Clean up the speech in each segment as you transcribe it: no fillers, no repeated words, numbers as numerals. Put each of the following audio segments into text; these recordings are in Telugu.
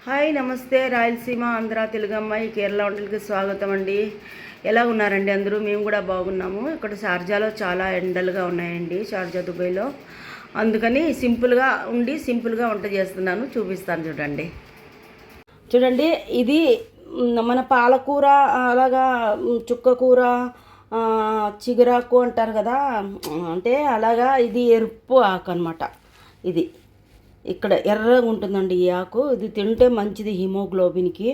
హాయ్ నమస్తే రాయలసీమ ఆంధ్ర తెలుగమ్మాయి కేరళ వంటలకి స్వాగతం అండి. ఎలా ఉన్నారండి అందరూ? మేము కూడా బాగున్నాము. ఇక్కడ షార్జాలో చాలా ఎండలుగా ఉన్నాయండి, షార్జా దుబాయ్లో. అందుకని సింపుల్గా వంట చేస్తున్నాను, చూపిస్తాను చూడండి. చూడండి, ఇది మన పాలకూర, అలాగా చుక్కకూర, చిగురాకు అంటారు కదా, అంటే అలాగా ఇది ఎరుపు ఆకు అనమాట. ఇది ఇక్కడ ఎర్రగా ఉంటుందండి ఈ ఆకు. ఇది తింటే మంచిది, హిమోగ్లోబిన్కి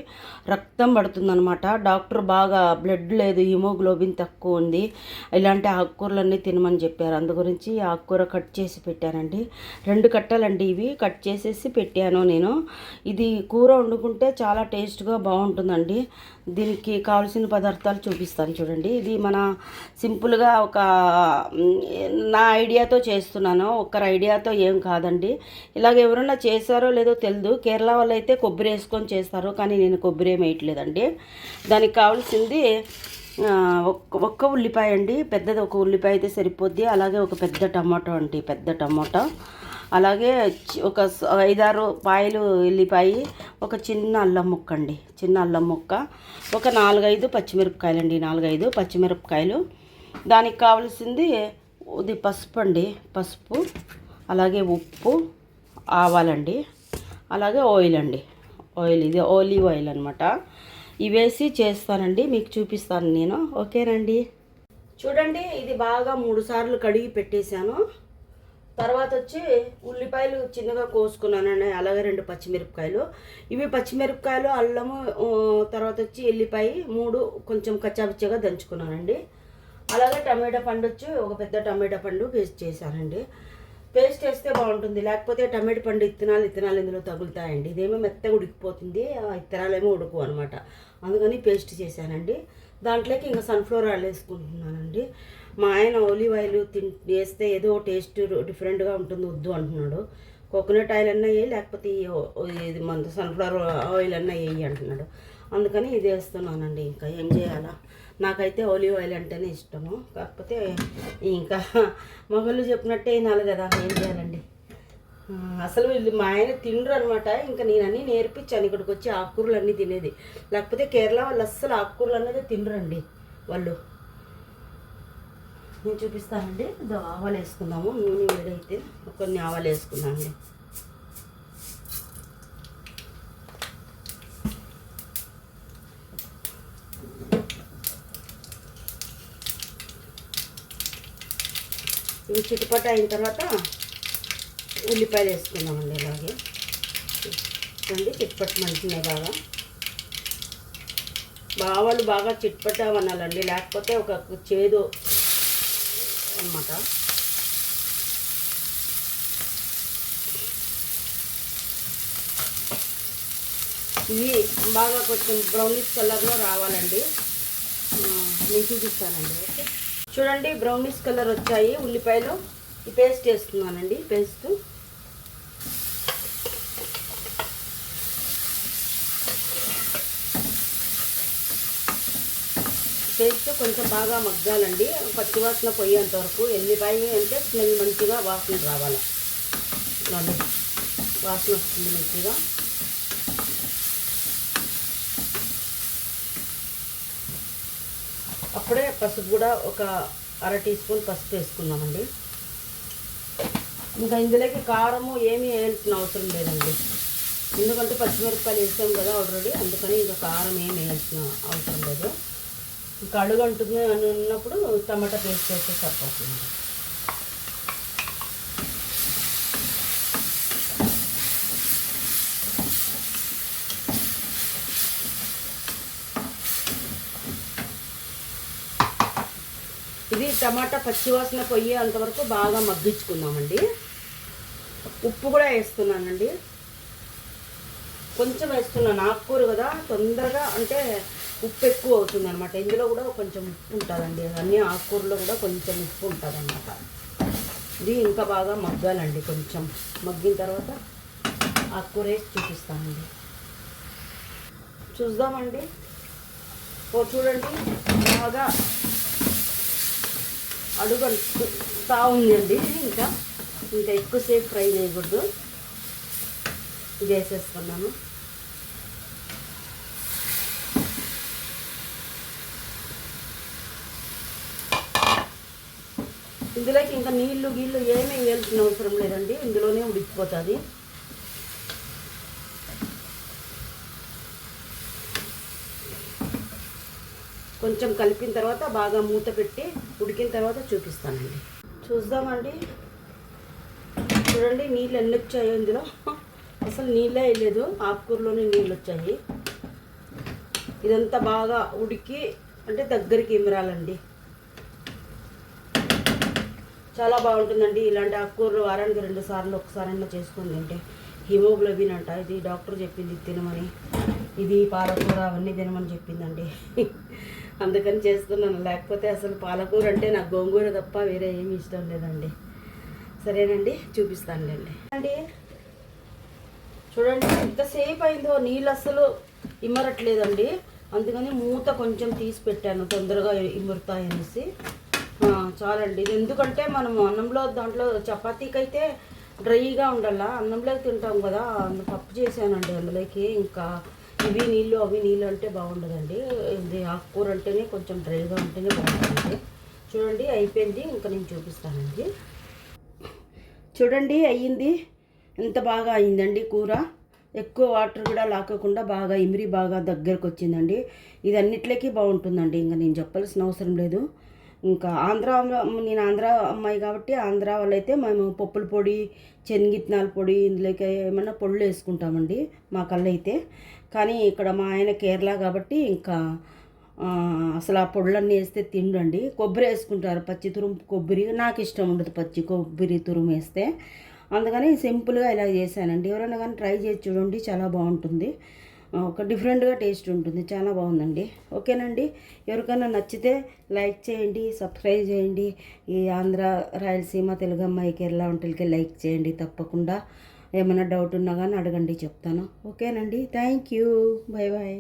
రక్తం పడుతుందనమాట. డాక్టర్ బాగా బ్లడ్ లేదు, హిమోగ్లోబిన్ తక్కువ ఉంది, ఇలాంటి ఆకుకూరలన్నీ తినమని చెప్పారు. అందు గురించి ఆకుకూర కట్ చేసి పెట్టానండి. 2 కట్టలండి ఇవి, కట్ చేసేసి పెట్టాను నేను. ఇది కూర వండుకుంటే చాలా టేస్ట్గా బాగుంటుందండి. దీనికి కావాల్సిన పదార్థాలు చూపిస్తాను చూడండి. ఇది మన సింపుల్గా నా ఐడియాతో చేస్తున్నాను, ఒకరి ఐడియాతో ఏం కాదండి. ఇలాగ ఎవరన్నా చేశారో లేదో తెలియదు. కేరళ వాళ్ళు అయితే కొబ్బరి వేసుకొని చేస్తారు, కానీ నేను కొబ్బరి ఏమి వేయట్లేదండి. దానికి కావాల్సింది ఒక్క ఉల్లిపాయ అండి, పెద్దది ఒక ఉల్లిపాయ అయితే సరిపోద్ది. అలాగే ఒక పెద్ద టమాటో అండి, పెద్ద టమాటో. అలాగే ఒక 5-6 పాయలు ఉల్లిపాయ, ఒక చిన్న అల్లం ముక్క అండి, చిన్న అల్లం ముక్క, ఒక 4-5 పచ్చిమిరపకాయలు అండి, 4-5 పచ్చిమిరపకాయలు. దానికి కావాల్సింది ఇది పసుపు అండి, పసుపు, అలాగే ఉప్పు, ఆవాలండి, అలాగే ఆయిల్ అండి, ఆయిల్ ఇది ఆలివ్ ఆయిల్ అనమాట. ఇవేసి చేస్తానండి, మీకు చూపిస్తాను నేను. ఓకేనండి. చూడండి, ఇది బాగా 3 సార్లు కడిగి పెట్టేశాను. తర్వాత వచ్చి ఉల్లిపాయలు చిన్నగా కోసుకున్నానండి, అలాగే 2 పచ్చిమిరపకాయలు. ఇవి పచ్చిమిరపకాయలు, అల్లము, తర్వాత వచ్చి ఎల్లిపాయ 3 కొంచెం కచ్చాపిచ్చగా దంచుకున్నానండి. అలాగే టమాటా పండు వచ్చి ఒక పెద్ద టమాటా పండు పేస్ట్ చేశానండి. పేస్ట్ వేస్తే బాగుంటుంది, లేకపోతే టమాటా పండు ఇత్తనాలు ఇందులో తగులుతాయండి. ఇదేమో మెత్తగా ఉడికిపోతుంది, ఇత్తనాలేమో ఉడుకు అనమాట. అందుకని పేస్ట్ చేశానండి. దాంట్లోకి ఇంకా సన్ఫ్లవర్ ఆయిల్ వేసుకుంటున్నానండి. మా ఆయన ఆలివ్ ఆయిల్ వేస్తే ఏదో టేస్ట్ డిఫరెంట్గా ఉంటుంది, వద్దు అంటున్నాడు. కోకోనట్ ఆయిల్ అన్నా వేయి, లేకపోతే ఇది మన సన్ఫ్లవర్ ఆయిల్ అన్నా వేయి అంటున్నాడు. అందుకని ఇది వేస్తున్నానండి. ఇంకా ఏం చేయాలా, నాకైతే ఆలివ్ ఆయిల్ అంటేనే ఇష్టము. కాకపోతే ఇంకా మగళ్ళు చెప్పినట్టే వినాలి కదా, ఏం చేయాలండి. అసలు వీళ్ళు మా ఆయన తినరు అనమాట. ఇంకా నేను అన్నీ నేర్పించాను ఇక్కడికి వచ్చి ఆకుకూరలు అన్నీ తినేది. లేకపోతే కేరళ వాళ్ళు అస్సలు ఆకుకూరలు అనేది తినరండి వాళ్ళు. నేను చూపిస్తానండి. ఆవాలు వేసుకుందాము, నూనె వేడైతే కొన్ని ఆవాలు వేసుకున్నానండి. ఇవి చిట్టుపట్ట అయిన తర్వాత ఉల్లిపాయలు వేసుకున్నామండి. ఇలాగే చూడండి, చిట్టుపట్టు మంచిగా బావాలు బాగా చిట్టుపట్ట అనాలండి, లేకపోతే ఒక చేదు అన్నమాట. ఇవి బాగా కొంచెం బ్రౌనిష్ కలర్లో రావాలండి. నేను చూపిస్తానండి. ఓకే, చూడండి, బ్రౌనిష్ కలర్ వచ్చాయి ఉల్లిపాయలు. ఈ పేస్ట్ వేస్తున్నానండి. పేస్ట్ కొంచెం బాగా మగ్గాలండి, పచ్చివాసన పోయేంత వరకు. ఎల్లిపాయ అంటే స్మెల్ మంచిగా వాసన రావాలి, వాసన వస్తుంది మంచిగా. అప్పుడే పసుపు కూడా ఒక 1/2 టీ స్పూన్ పసుపు వేసుకున్నామండి. ఇంకా ఇందులోకి కారము ఏమీ వేయాల్సిన అవసరం లేదండి, ఎందుకంటే పచ్చిమిరపకాయలు వేసాం కదా ఆల్రెడీ. అందుకని ఇంకా కారం ఏమి వేయాల్సిన అవసరం లేదు. ఇంకా అడుగు అంటుంది అని ఉన్నప్పుడు టమాటా పేస్ట్ వేస్తే సరిపోతుంది. ఇది టమాటా పచ్చివాసన పోయే అంతవరకు బాగా మగ్గించుకుందామండి. ఉప్పు కూడా వేస్తున్నానండి, కొంచెం వేస్తున్నాను. ఆకుకూర కదా, తొందరగా అంటే ఉప్పు ఎక్కువ అవుతుంది అనమాట. ఇందులో కూడా కొంచెం ఉప్పు ఉంటుందండి, అన్ని ఆకుకూరలో కూడా కొంచెం ఉప్పు ఉంటుంది అన్నమాట. ఇది ఇంకా బాగా మగ్గాలండి. కొంచెం మగ్గిన తర్వాత ఆకుకూర వేసి చూపిస్తానండి. చూద్దామండి. చూడండి, బాగా అడుగుతా ఉందండి. ఇంకా ఎక్కువసేపు ఫ్రై చేయకూడదు. ఇది వేసేసుకున్నాను. ఇందులోకి ఇంకా నీళ్ళు గీళ్ళు ఏమీ వేయాల్సిన అవసరం లేదండి, ఇందులోనే ఉడికిపోతుంది. కొంచెం కలిపిన తర్వాత బాగా మూత పెట్టి ఉడికిన తర్వాత చూపిస్తానండి. చూద్దామండి. చూడండి నీళ్ళు ఎన్ని వచ్చాయో ఇందులో. అసలు నీళ్ళే వేయలేదు, ఆకుకూరలోనే నీళ్ళు వచ్చాయి. ఇదంతా బాగా ఉడికి అంటే దగ్గరికి ఇమరాలండి. చాలా బాగుంటుందండి ఇలాంటి ఆకుకూరలు. వారానికి 2 సార్లు ఒకసారన్నా చేసుకొని తింటే హిమోగ్లోబిన్ అంట, ఇది డాక్టర్ చెప్పింది తినమని. ఇది పాలకూర అవన్నీ తినమని చెప్పిందండి. అందుకని చేస్తున్నాను. లేకపోతే అసలు పాలకూర అంటే నాకు గోంగూర తప్ప వేరే ఏమి ఇష్టం లేదండి. సరేనండి, చూపిస్తానులేండి అండి. చూడండి ఎంతసేపు అయిందో, నీళ్ళు అస్సలు ఇమ్మరట్లేదండి. అందుకని మూత కొంచెం తీసి పెట్టాను, తొందరగా ఇమ్మురుతాయనేసి. చాలండి. ఇది ఎందుకంటే మనం అన్నంలో దాంట్లో చపాతీకి అయితే డ్రైగా ఉండాల, అన్నంలోకి తింటాం కదా. పప్పు చేశానండి అందులోకి. ఇంకా ఇవి నీళ్ళు అవి నీళ్ళు అంటే బాగుండదండి. ఇది ఆకుకూర అంటేనే కొంచెం డ్రైగా ఉంటేనే బాగుంటుంది. చూడండి అయిపోయింది, ఇంకా నేను చూపిస్తానండి. చూడండి అయ్యింది, ఎంత బాగా అయిందండి కూర. ఎక్కువ వాటర్ కూడా లాక్కకుండా బాగా ఇమిరి బాగా దగ్గరకు వచ్చిందండి. ఇది అన్నిట్లకి బాగుంటుందండి, ఇంకా నేను చెప్పాల్సిన అవసరం లేదు. ఇంకా నేను ఆంధ్ర అమ్మాయి కాబట్టి ఆంధ్ర వాళ్ళైతే మేము పప్పుల పొడి, శనగిత్తనాల పొడి, ఇందులోకి ఏమన్నా పొడులు వేసుకుంటామండి మా కళ్ళైతే. కానీ ఇక్కడ మా ఆయన కేరళ కాబట్టి ఇంకా అసలు ఆ పొడులన్నీ వేస్తే తిండండి. కొబ్బరి వేసుకుంటారు, పచ్చి తురుము కొబ్బరి. నాకు ఇష్టం ఉండదు పచ్చి కొబ్బరి తురుము వేస్తే. అందుకని సింపుల్గా ఇలా చేశానండి. ఎవరైనా కానీ ట్రై చేసి చూడండి, చాలా బాగుంటుంది. ఒక డిఫరెంట్గా టేస్ట్ ఉంటుంది, చాలా బాగుందండి. ఓకేనండి, ఎవరికైనా నచ్చితే లైక్ చేయండి, సబ్స్క్రైబ్ చేయండి. ఈ ఆంధ్ర, రాయలసీమ, తెలుగమ్మాయి, కేరళ వంటలకి లైక్ చేయండి తప్పకుండా. ఏమైనా డౌట్ ఉన్నా కానీ అడగండి, చెప్తాను. ఓకేనండి, థ్యాంక్ యూ, బాయ్ బాయ్.